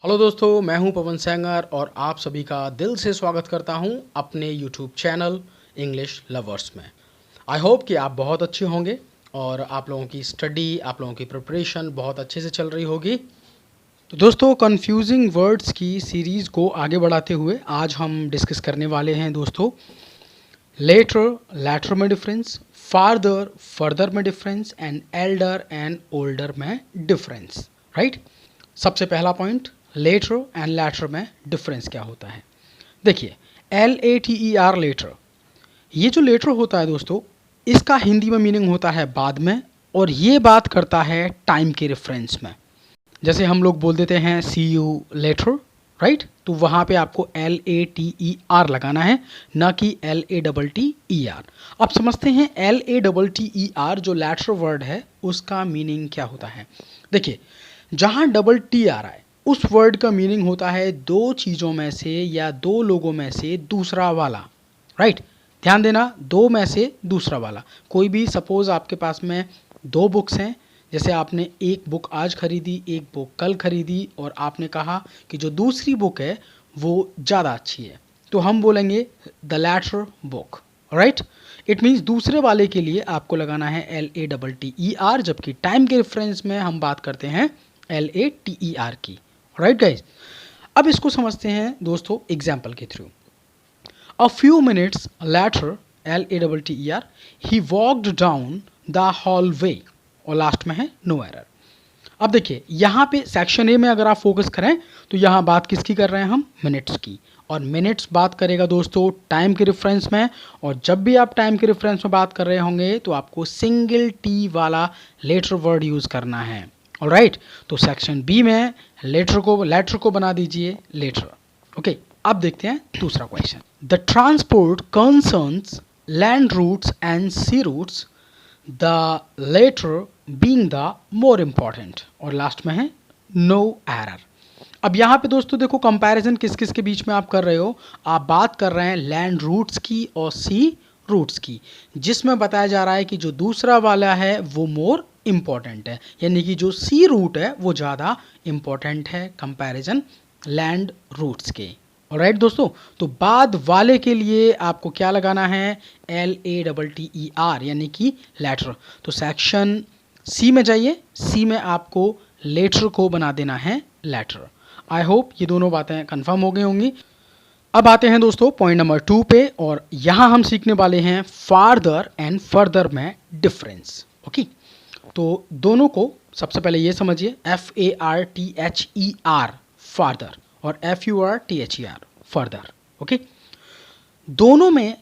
Hello दोस्तों, मैं हूं पवन सेंगर और आप सभी का दिल से स्वागत करता हूं अपने यूट्यूब चैनल इंग्लिश लवर्स में। आई होप कि आप बहुत अच्छे होंगे और आप लोगों की स्टडी, आप लोगों की प्रिपरेशन बहुत अच्छे से चल रही होगी। तो दोस्तों, कंफ्यूजिंग वर्ड्स की सीरीज़ को आगे बढ़ाते हुए आज हम डिस्कस करने वाले हैं दोस्तों लेटर, लैटर में डिफरेंस, फादर, फर्दर में difference and Elder and older में डिफरेंस। राइट। सबसे पहला पॉइंट, लेटर एंड लैटर में डिफरेंस क्या होता है। देखिए, LATER लेटर, ये जो लेटर होता है दोस्तों, इसका हिंदी में मीनिंग होता है बाद में, और ये बात करता है टाइम के रेफरेंस में। जैसे हम लोग बोल देते हैं सी यू लेटर, राइट, तो वहाँ पे आपको LATER लगाना है, ना कि LATTER। अब समझते हैं LATTER जो लैटर वर्ड है उसका मीनिंग क्या होता है। देखिए, जहाँ डबल टी आ रहा है उस वर्ड का मीनिंग होता है दो चीज़ों में से या दो लोगों में से दूसरा वाला। राइट, ध्यान देना, दो में से दूसरा वाला। कोई भी सपोज आपके पास में दो बुक्स हैं, जैसे आपने एक बुक आज खरीदी, एक बुक कल खरीदी, और आपने कहा कि जो दूसरी बुक है वो ज़्यादा अच्छी है, तो हम बोलेंगे the latter book. Right, it means दूसरे वाले के लिए आपको लगाना है LATTER, जबकि टाइम के रेफरेंस में हम बात करते हैं LATER की। राइट गाइज, अब इसको समझते हैं दोस्तों एग्जाम्पल के through. A few minutes later, LATTER, he walked down the hallway, और लास्ट में है नो एरर। अब देखिए, यहाँ पे सेक्शन ए में अगर आप फोकस करें तो यहाँ बात किसकी कर रहे हैं हम, मिनट्स की, और मिनट्स बात करेगा दोस्तों टाइम के रेफरेंस में। और जब भी आप टाइम के रेफरेंस में बात कर रहे होंगे तो आपको सिंगल टी वाला लेटर वर्ड यूज़ करना है। ऑलराइट, तो सेक्शन बी में लेटर को बना दीजिए लेटर। ओके, अब देखते हैं दूसरा question. The transport concerns land routes and sea routes, the latter being the more important, और लास्ट में है नो एरर। अब यहाँ पे दोस्तों देखो, कंपैरिजन किस किस के बीच में आप कर रहे हो। आप बात कर रहे हैं लैंड रूट्स की और सी रूट्स की, जिसमें बताया जा रहा है कि जो दूसरा वाला है वो मोर इम्पॉर्टेंट है, यानी कि जो सी रूट है वो ज़्यादा इम्पॉर्टेंट है कंपैरिजन लैंड रूट्स के। ऑलराइट दोस्तों, तो बाद वाले के लिए आपको क्या लगाना है, LATTER, यानी कि लेटर। तो सेक्शन सी में जाइए, सी में आपको लेटर को बना देना है लेटर। आई होप ये दोनों बातें कंफर्म हो गई होंगी। अब आते हैं दोस्तों पॉइंट नंबर 2 पे, और यहाँ हम सीखने वाले हैं फार्दर एंड फर्दर में डिफरेंस। ओके, तो दोनों को सबसे पहले ये समझिए, FARTHER फार्दर और FURTHER फर्दर। ओके, दोनों में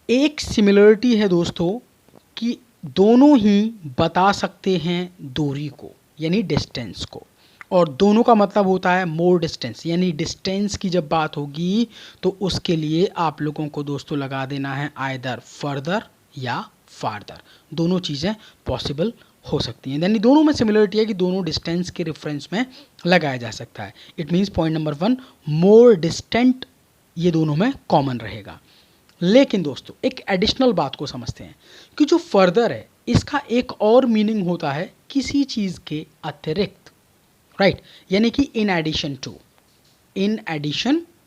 एक सिमिलरिटी है दोस्तों कि दोनों ही बता सकते हैं दूरी को, यानी डिस्टेंस को, और दोनों का मतलब होता है मोर डिस्टेंस, यानी डिस्टेंस की जब बात होगी तो उसके लिए आप लोगों को दोस्तों लगा देना है आइदर फर्दर या फार्दर। दोनों चीज़ें पॉसिबल हो सकती हैं, यानी दोनों में सिमिलरिटी है कि दोनों डिस्टेंस के रेफरेंस में लगाया जा सकता है। It means point number 1, more distant, ये दोनों में कॉमन रहेगा। लेकिन दोस्तों एक एडिशनल बात को समझते हैं कि जो फर्दर है इसका एक और मीनिंग होता है किसी चीज़ के अतिरिक्त। राइट, यानी कि इन एडिशन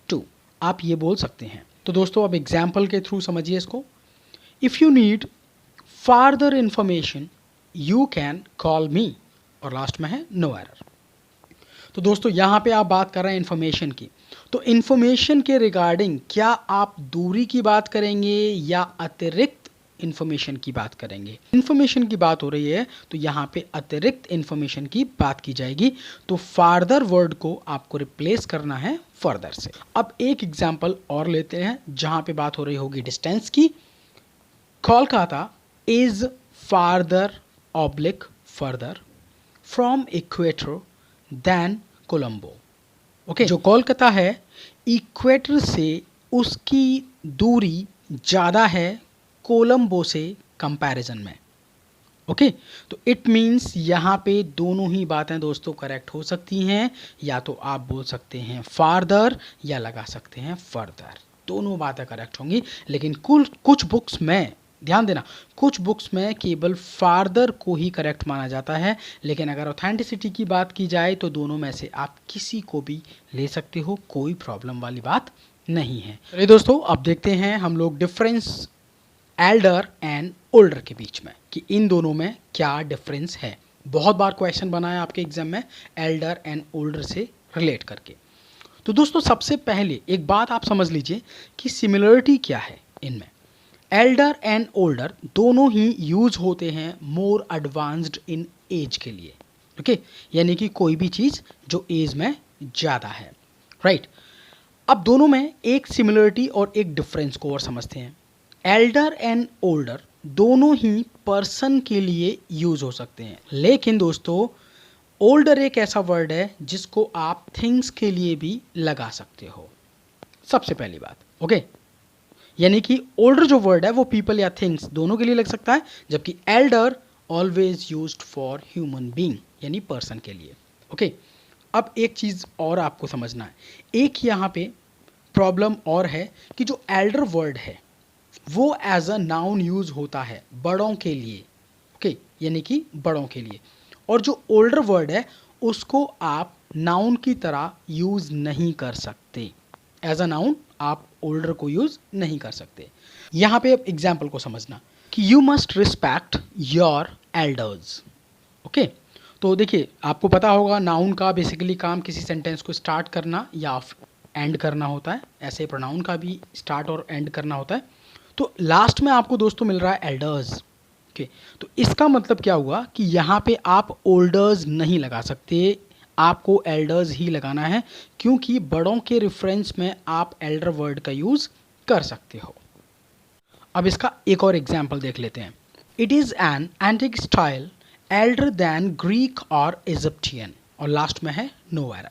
टू आप ये बोल सकते हैं। तो दोस्तों अब एग्जाम्पल के थ्रू समझिए इसको। If you need farther information you can call मी, और लास्ट में है नो एरर। तो दोस्तों यहाँ पे आप बात कर रहे हैं इन्फॉर्मेशन की, तो इन्फॉर्मेशन के रिगार्डिंग क्या आप दूरी की बात करेंगे या अतिरिक्त इन्फॉर्मेशन की बात करेंगे। इन्फॉर्मेशन की बात हो रही है तो यहाँ पे अतिरिक्त इन्फॉर्मेशन की बात की जाएगी, तो फार्दर वर्ड को आपको रिप्लेस करना है फर्दर से। अब एक एग्जाम्पल और लेते हैं जहाँ पे बात हो रही होगी डिस्टेंस की। Kolkata is farther oblique further from equator than Colombo. Okay, जो कोलकाता है इक्वेटर से उसकी दूरी ज़्यादा है कोलंबो से कंपैरिजन में। ओके, तो इट मीन्स यहाँ पे दोनों ही बातें दोस्तों करेक्ट हो सकती हैं, या तो आप बोल सकते हैं फार्दर या लगा सकते हैं फर्दर, दोनों बातें करेक्ट होंगी। लेकिन कुछ बुक्स में ध्यान देना, कुछ बुक्स में केवल फादर को ही करेक्ट माना जाता है, लेकिन अगर ऑथेंटिसिटी की बात की जाए तो दोनों में से आप किसी को भी ले सकते हो, कोई प्रॉब्लम वाली बात नहीं है। चलिए दोस्तों, अब देखते हैं हम लोग डिफरेंस एल्डर एंड ओल्डर के बीच में कि इन दोनों में क्या डिफरेंस है। बहुत बार क्वेश्चन बना है आपके एग्जाम में एल्डर एंड ओल्डर से रिलेट करके। तो दोस्तों, सबसे पहले एक बात आप समझ लीजिए कि सिमिलरिटी क्या है इनमें। एल्डर एंड ओल्डर दोनों ही यूज होते हैं मोर एडवांस्ड इन एज के लिए, ओके, यानी कि कोई भी चीज़ जो एज में ज़्यादा है, राइट। अब दोनों में एक सिमिलरिटी और एक डिफरेंस को और समझते हैं। एल्डर एंड ओल्डर दोनों ही पर्सन के लिए यूज हो सकते हैं, लेकिन दोस्तों ओल्डर एक ऐसा वर्ड है जिसको आप थिंग्स के लिए भी लगा सकते हो, सबसे पहली बात, ओके। यानी कि ओल्डर जो वर्ड है वो पीपल या थिंग्स दोनों के लिए लग सकता है, जबकि Elder always used for human being यानी पर्सन के लिए, ओके। अब एक चीज़ और आपको समझना है, एक यहाँ पे प्रॉब्लम और है कि जो एल्डर वर्ड है वो एज अ नाउन यूज होता है बड़ों के लिए, ओके, यानी कि बड़ों के लिए, और जो ओल्डर वर्ड है उसको आप नाउन की तरह यूज नहीं कर सकते। एज अ नाउन आप ओल्डर को यूज नहीं कर सकते। यहाँ पे अब एग्जाम्पल को समझना कि you must respect your elders, okay. तो देखिए, आपको पता होगा नाउन का बेसिकली काम किसी सेंटेंस को स्टार्ट करना या एंड करना होता है, ऐसे प्रोनाउन का भी स्टार्ट और एंड करना होता है। तो लास्ट में आपको दोस्तों मिल रहा है एल्डर्स, ओके। तो इसका मतलब क्या हुआ कि यहाँ पे आप ओल्डर्स नहीं लगा सकते, आपको एल्डर्स ही लगाना है, क्योंकि बड़ों के रेफरेंस में आप एल्डर वर्ड का यूज कर सकते हो। अब इसका एक और एग्जाम्पल देख लेते हैं। It is an antique style elder then Greek और इजिप्टियन, और लास्ट में है नो एरर।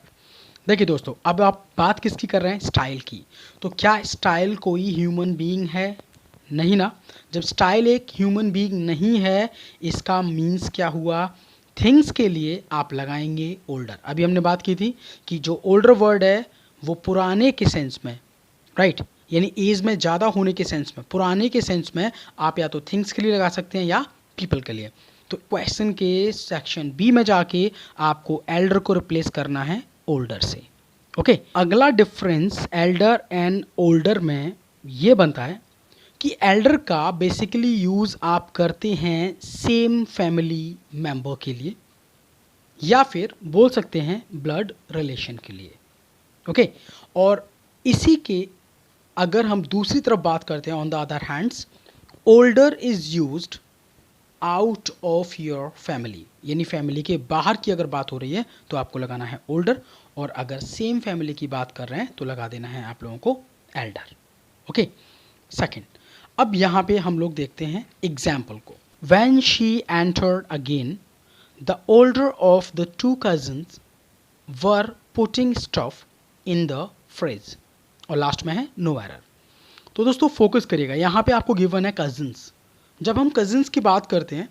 देखिए दोस्तों, अब आप बात किसकी कर रहे हैं, स्टाइल की। तो क्या स्टाइल कोई ह्यूमन बीइंग है, नहीं ना। जब स्टाइल एक ह्यूमन बीइंग नहीं है, इसका मीन्स क्या हुआ, थिंग्स के लिए आप लगाएंगे ओल्डर। अभी हमने बात की थी कि जो ओल्डर वर्ड है वो पुराने के सेंस में, राइट, यानी एज में ज़्यादा होने के सेंस में, पुराने के सेंस में आप या तो थिंग्स के लिए लगा सकते हैं या पीपल के लिए। तो क्वेश्चन के सेक्शन बी में जाके आपको एल्डर को रिप्लेस करना है ओल्डर से, ओके। अगला डिफरेंस एल्डर एंड ओल्डर में ये बनता है कि एल्डर का बेसिकली यूज़ आप करते हैं सेम फैमिली मेंबर के लिए, या फिर बोल सकते हैं ब्लड रिलेशन के लिए, ओके। और इसी के अगर हम दूसरी तरफ बात करते हैं, on the other hands, older is used out of your family, यानी फैमिली के बाहर की अगर बात हो रही है तो आपको लगाना है ओल्डर, और अगर सेम फैमिली की बात कर रहे हैं तो लगा देना है आप लोगों को एल्डर, ओके। सेकंड, अब यहाँ पे हम लोग देखते हैं एग्जाम्पल को। When she entered again the older of the two cousins were putting stuff in the fridge, और लास्ट में है नो एरर। तो दोस्तों फोकस करिएगा, यहाँ पे आपको गिवन है कजन्स। जब हम कजिन्स की बात करते हैं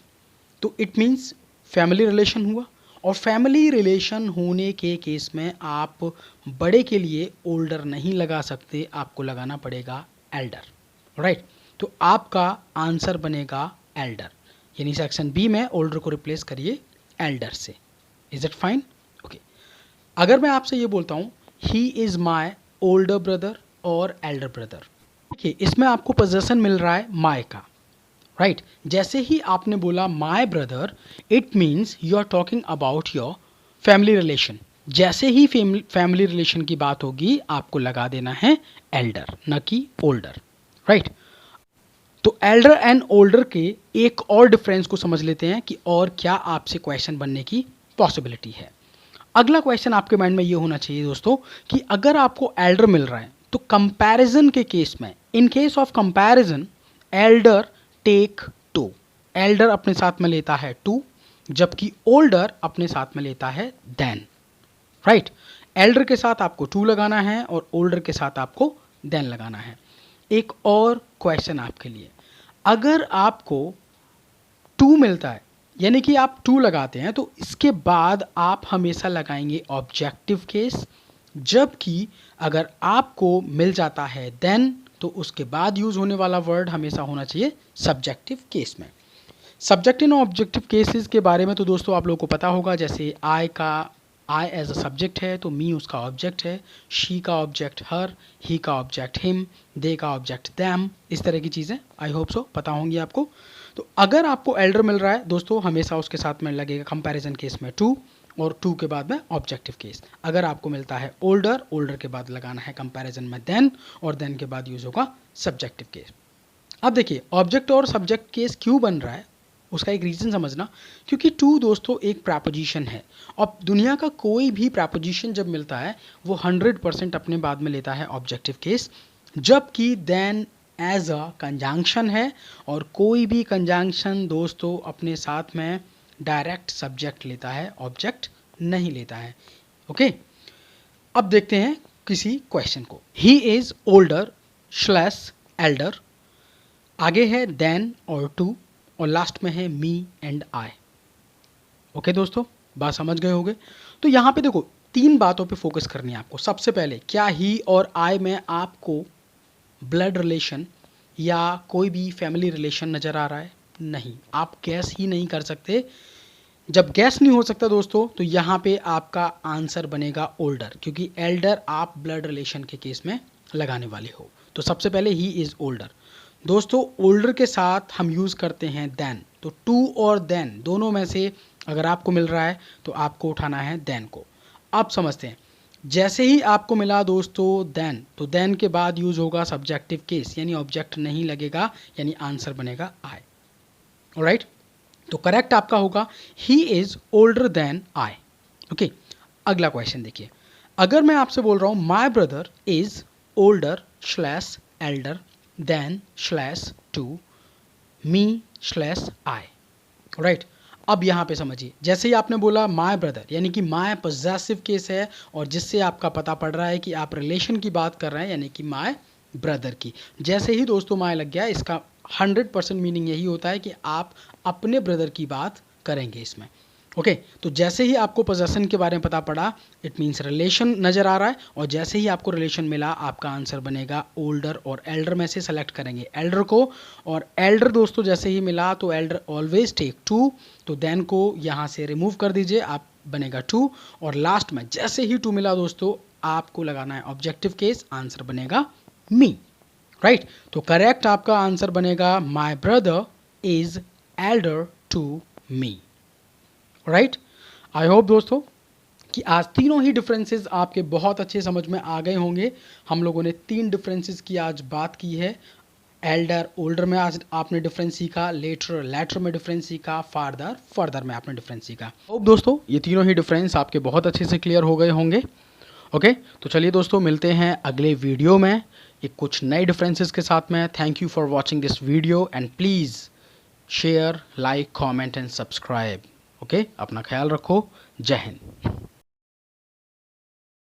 तो इट मीन्स फैमिली रिलेशन हुआ, और फैमिली रिलेशन होने के केस में आप बड़े के लिए ओल्डर नहीं लगा सकते, आपको लगाना पड़ेगा एल्डर, राइट। तो आपका आंसर बनेगा एल्डर, यानी सेक्शन बी में ओल्डर को रिप्लेस करिए एल्डर से। Is it fine, okay. अगर मैं आपसे ये बोलता हूँ he is my older brother और एल्डर ब्रदर, देखिए इसमें आपको पोजेशन मिल रहा है माई का, राइट। जैसे ही आपने बोला my brother, it means you are talking about your family relation. जैसे ही फैमिली रिलेशन की बात होगी आपको लगा देना है एल्डर, न कि ओल्डर, राइट। तो एल्डर एंड ओल्डर के एक और डिफरेंस को समझ लेते हैं कि और क्या आपसे क्वेश्चन बनने की पॉसिबिलिटी है। अगला क्वेश्चन आपके माइंड में ये होना चाहिए दोस्तों कि अगर आपको एल्डर मिल रहा है तो कंपैरिजन के केस में, in case of comparison, elder take to, elder अपने साथ में लेता है टू, जबकि ओल्डर अपने साथ में लेता है देन, राइट। एल्डर के साथ आपको टू लगाना है और ओल्डर के साथ आपको देन लगाना है। एक और क्वेश्चन आपके लिए, अगर आपको टू मिलता है यानी कि आप टू लगाते हैं तो इसके बाद आप हमेशा लगाएंगे ऑब्जेक्टिव केस, जबकि अगर आपको मिल जाता है देन तो उसके बाद यूज़ होने वाला वर्ड हमेशा होना चाहिए सब्जेक्टिव केस में। सब्जेक्टिव और ऑब्जेक्टिव केसेस के बारे में तो दोस्तों आप लोगों को पता होगा, जैसे आई एज अ सब्जेक्ट है तो मी उसका ऑब्जेक्ट है, शी का ऑब्जेक्ट हर, ही का ऑब्जेक्ट हिम, दे का ऑब्जेक्ट दैम, इस तरह की चीज़ें आई होप सो पता होंगी आपको। तो अगर आपको एल्डर मिल रहा है दोस्तों, हमेशा उसके साथ में लगेगा कंपैरिजन केस में टू, और टू के बाद में ऑब्जेक्टिव केस। अगर आपको मिलता है ओल्डर, ओल्डर के बाद लगाना है कंपैरिजन में देन, और देन के बाद यूज होगा सब्जेक्टिव केस। अब देखिए ऑब्जेक्ट और सब्जेक्ट केस क्यों बन रहा है, उसका एक रीज़न समझना, क्योंकि टू दोस्तों एक प्रैपोजिशन है, और दुनिया का कोई भी प्रैपोजिशन जब मिलता है वो 100% अपने बाद में लेता है ऑब्जेक्टिव केस, जबकि देन एज अ कंजंक्शन है, और कोई भी कंजंक्शन दोस्तों अपने साथ में डायरेक्ट सब्जेक्ट लेता है, ऑब्जेक्ट नहीं लेता है। ओके, अब देखते हैं किसी क्वेश्चन को। He is older slash Elder, आगे है देन और टू, और लास्ट में है मी एंड आई। ओके दोस्तों, बात समझ गए होंगे। तो यहाँ पे देखो तीन बातों पे फोकस करनी है आपको। सबसे पहले, क्या ही और आई में आपको ब्लड रिलेशन या कोई भी फैमिली रिलेशन नज़र आ रहा है? नहीं, आप गैस ही नहीं कर सकते। जब गैस नहीं हो सकता दोस्तों, तो यहाँ पे आपका आंसर बनेगा ओल्डर, क्योंकि एल्डर आप ब्लड रिलेशन के केस में लगाने वाले हो। तो सबसे पहले ही इज़ ओल्डर। दोस्तों ओल्डर के साथ हम यूज़ करते हैं देन, तो टू और देन दोनों में से अगर आपको मिल रहा है तो आपको उठाना है देन को। अब समझते हैं, जैसे ही आपको मिला दोस्तों देन, तो देन के बाद यूज़ होगा सब्जेक्टिव केस, यानी ऑब्जेक्ट नहीं लगेगा, यानी आंसर बनेगा आई। ऑलराइट, तो करेक्ट आपका होगा he is older then I. Okay, अगला क्वेश्चन देखिए। अगर मैं आपसे बोल रहा हूँ my brother is older slash elder then slash to me slash I, right. अब यहाँ पे समझिए, जैसे ही आपने बोला माय ब्रदर, यानी कि माय पॉजेसिव केस है, और जिससे आपका पता पड़ रहा है कि आप रिलेशन की बात कर रहे हैं, यानी कि माय ब्रदर की। जैसे ही दोस्तों माय लग गया, इसका 100% मीनिंग यही होता है कि आप अपने ब्रदर की बात करेंगे इसमें। ओके, तो जैसे ही आपको पोजेशन के बारे में पता पड़ा, इट मीन्स रिलेशन नज़र आ रहा है, और जैसे ही आपको रिलेशन मिला, आपका आंसर बनेगा ओल्डर, और एल्डर में से सेलेक्ट करेंगे एल्डर को। और एल्डर दोस्तों जैसे ही मिला तो एल्डर ऑलवेज टेक टू, तो देन को यहाँ से रिमूव कर दीजिए, आप बनेगा टू, और लास्ट में जैसे ही टू मिला दोस्तों आपको लगाना है ऑब्जेक्टिव केस, आंसर बनेगा मी, राइट। तो करेक्ट आपका आंसर बनेगा my brother is elder to me, right. I hope दोस्तों कि आज तीनों ही डिफरेंसेस आपके बहुत अच्छे समझ में आ गए होंगे। हम लोगों ने 3 डिफरेंसेस की आज बात की है। एल्डर ओल्डर में आज आपने डिफरेंस सीखा, लेटर लेटर में डिफरेंस सीखा, फादर फर्दर में आपने डिफरेंस सीखा। होप दोस्तों ये तीनों ही डिफरेंस आपके बहुत अच्छे से क्लियर हो गए होंगे। ओके, तो चलिए दोस्तों मिलते हैं अगले वीडियो में एक कुछ नए डिफरेंसेस के साथ में। Thank you for watching this video and please share, like, comment and subscribe. Okay, अपना ख्याल रखो। जय हिंद।